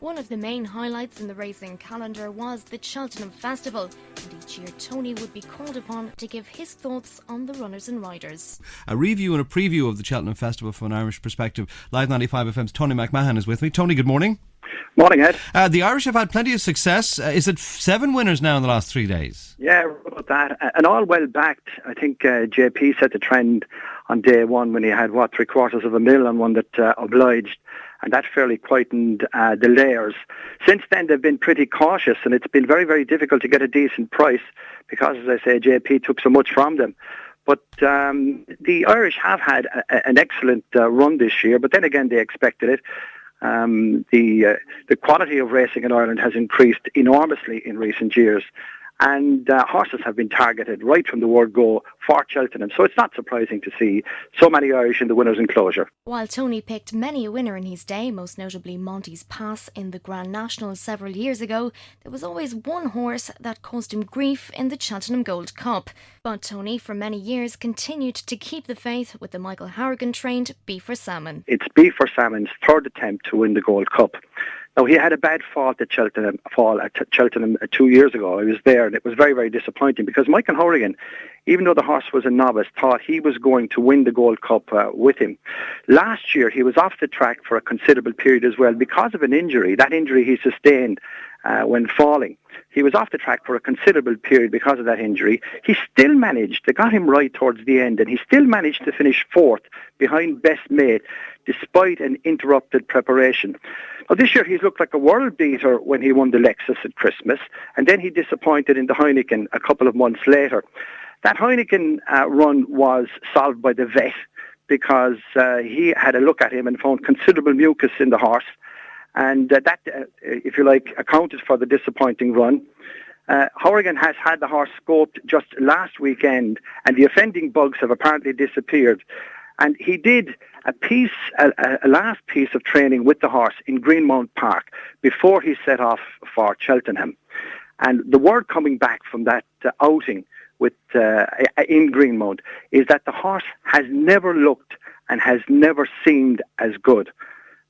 One of the main highlights in the racing calendar was the Cheltenham Festival, and each year Tony would be called upon to give his thoughts on the runners and riders. A review and a preview of the Cheltenham Festival from an Irish perspective. Live95FM's Tony McMahon is with me. Tony, good morning. Morning, Ed. The Irish have had plenty of success. Is it 7 winners now in the last 3 days? Yeah, about that. And all well backed. I think JP set the trend on day one when he had, 750,000 on one that obliged. And that fairly quietened the layers. Since then, they've been pretty cautious, and it's been very, very difficult to get a decent price because, as I say, JP took so much from them. But the Irish have had an excellent run this year, but then again, they expected it. The quality of racing in Ireland has increased enormously in recent years, and horses have been targeted right from the word go for Cheltenham, so it's not surprising to see so many Irish in the winners' enclosure. While Tony picked many a winner in his day, most notably Monty's Pass in the Grand National several years ago, there was always one horse that caused him grief in the Cheltenham Gold Cup. But Tony, for many years, continued to keep the faith with the Michael Hourigan-trained Be for Salmon. It's Be for Salmon's third attempt to win the Gold Cup. Now, he had a bad fall at Cheltenham 2 years ago. I was there, and it was very, very disappointing because Michael Hourigan, even though the horse was a novice, thought he was going to win the Gold Cup with him. Last year, he was off the track for a considerable period as well because of an injury. That injury he sustained when falling. He was off the track for a considerable period because of that injury. He still managed, they got him right towards the end, and he still managed to finish fourth behind best mate despite an interrupted preparation. Now, this year he's looked like a world beater when he won the Lexus at Christmas, and then he disappointed in the Hourigan a couple of months later. That Hourigan run was solved by the vet because he had a look at him and found considerable mucus in the horse, and that, if you like, accounted for the disappointing run. Hourigan has had the horse scoped just last weekend, and the offending bugs have apparently disappeared. And he did a last piece of training with the horse in Greenmount Park before he set off for Cheltenham. And the word coming back from that outing in Greenmount is that the horse has never looked and has never seemed as good.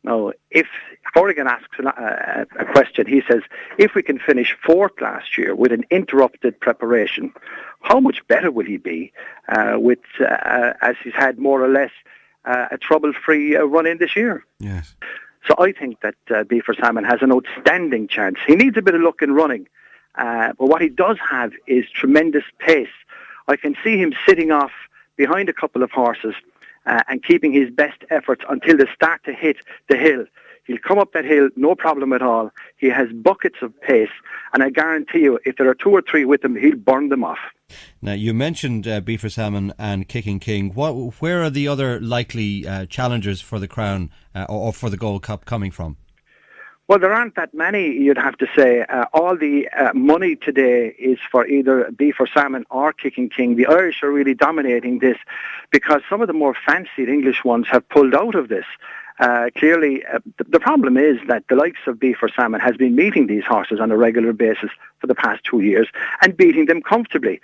Now, if Hourigan asks a question, he says, if we can finish fourth last year with an interrupted preparation, how much better will he be as he's had more or less a trouble-free run in this year? Yes. So I think that Be for Salmon has an outstanding chance. He needs a bit of luck in running, but what he does have is tremendous pace. I can see him sitting off behind a couple of horses and keeping his best efforts until they start to hit the hill. He'll come up that hill, no problem at all. He has buckets of pace, and I guarantee you, if there are 2 or 3 with him, he'll burn them off. Now, you mentioned Be for Salmon and Kicking King. Where are the other likely challengers for the crown or for the Gold Cup coming from? Well, there aren't that many, you'd have to say. All the money today is for either Be for Salmon or Kicking King. The Irish are really dominating this because some of the more fancied English ones have pulled out of this. Clearly, the problem is that the likes of Be for Salmon has been meeting these horses on a regular basis for the past 2 years and beating them comfortably.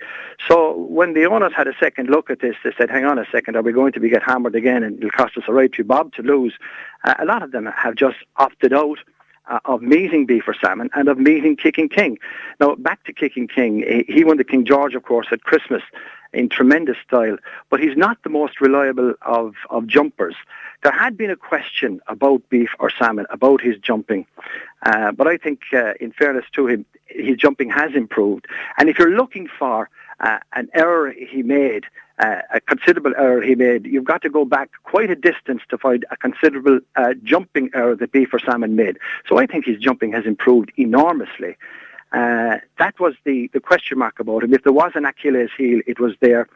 So when the owners had a second look at this, they said, hang on a second, are we going to get hammered again and it'll cost us a right few bob to lose? A lot of them have just opted out of meeting Be for Salmon and of meeting Kicking King. Now, back to Kicking King, he won the King George, of course, at Christmas in tremendous style, but he's not the most reliable of jumpers. There had been a question about Be for Salmon, about his jumping, but I think, in fairness to him, his jumping has improved. And if you're looking for an error he made, a considerable error he made, you've got to go back quite a distance to find a considerable jumping error that Be for Salmon made. So I think his jumping has improved enormously. That was the question mark about him. If there was an Achilles heel, it was there.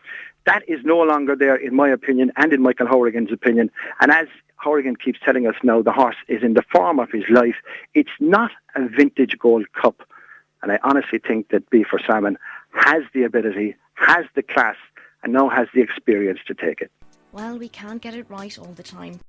That is no longer there, in my opinion, and in Michael Hourigan's opinion. And as Hourigan keeps telling us now, the horse is in the form of his life. It's not a vintage Gold Cup. And I honestly think that Be for Salmon has the ability, has the class, and now has the experience to take it. Well, we can't get it right all the time.